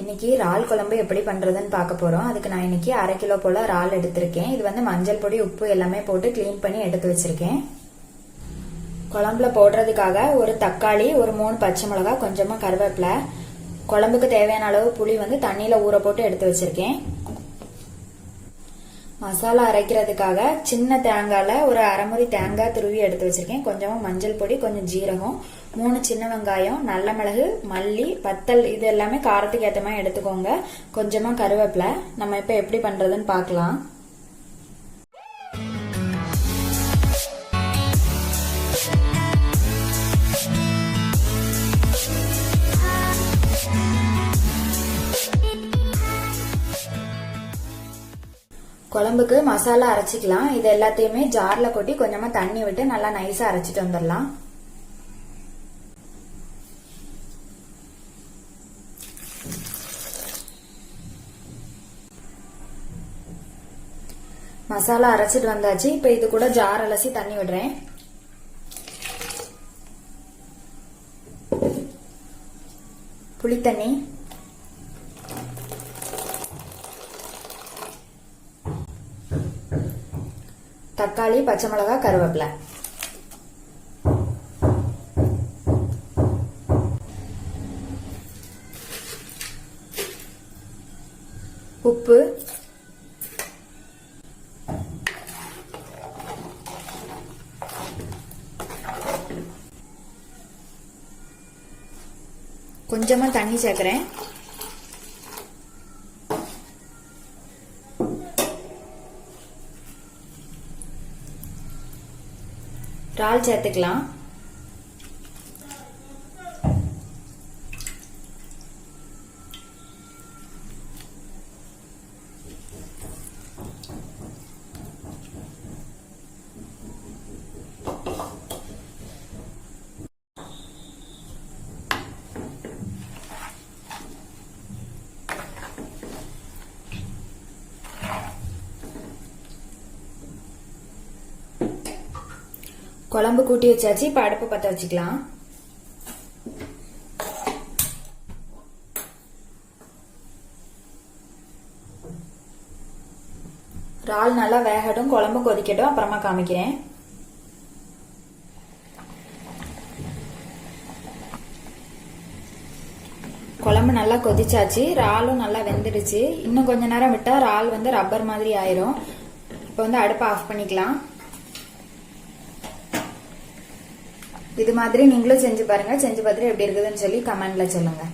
இன்னைக்கு இறால் குழம்பு எப்படி பண்றதுன்னு பார்க்க போறோம். அதுக்கு நான் இன்னைக்கு 1/2 கிலோ போல இறால் எடுத்திருக்கேன். இது வந்து மஞ்சள் பொடி, உப்பு எல்லாமே போட்டு கிளீன் பண்ணி எடுத்து வச்சிருக்கேன். குழம்புல போடுறதுக்காக ஒரு தக்காளி, ஒரு 3 பச்சை மிளகாய், கொஞ்சமா கருவேப்பிலை, குழம்புக்கு தேவையான அளவு புளி வந்து தண்ணியில ஊற போட்டு எடுத்து வச்சிருக்கேன். மசாலா அரைக்கிறதுக்காக சின்ன தேங்காயில ஒரு அரைமுறி தேங்காய் துருவி எடுத்து வச்சிருக்கேன். கொஞ்சமா மஞ்சள் பொடி, கொஞ்சம் ஜீரகம், 3 சின்ன வெங்காயம், நல்ல மிளகு, மல்லி, வத்தல், இது எல்லாமே காரத்துக்கு ஏற்ற மாதிரி எடுத்துக்கோங்க. கொஞ்சமா கருவேப்பிலை. நம்ம இப்ப எப்படி பண்றதுன்னு பார்க்கலாம். குழம்புக்கு மசாலா அரைச்சிக்கலாம். இது எல்லாத்தையுமே ஜார்ல கொட்டி கொஞ்சமா தண்ணி விட்டு நல்லா நைஸா அரைச்சிட்டு வந்துடலாம். மசாலா அரைச்சிட்டு வந்தாச்சு. இப்ப இது கூட ஜார் அலசி தண்ணி விடுறேன். புளித்தண்ணி, தக்காளி, பச்சை மிளகாய், கருவேப்பிலை, உப்பு, கொஞ்சமா தண்ணி சேர்க்கிறேன். இறால் சேர்த்துக்கலாம். குழம்பு கூட்டி வச்சாச்சு. இப்ப அடுப்பு பத்த வச்சுக்கலாம். இறால் நல்லா வேகட்டும், குழம்பு கொதிக்கட்டும், அப்புறமா காமிக்கிறேன். குழம்பு நல்லா கொதிச்சாச்சு. இறாலும் நல்லா வெந்துடுச்சு. இன்னும் கொஞ்ச நேரம் விட்டா இறால் வந்து ரப்பர் மாதிரி ஆயிரும். இப்ப வந்து அடுப்பை ஆஃப் பண்ணிக்கலாம். இது மாதிரி நீங்களும் செஞ்சு பாருங்க. செஞ்சு பார்த்துட்டு எப்படி இருக்குதுன்னு சொல்லி கமெண்ட்ல சொல்லுங்க.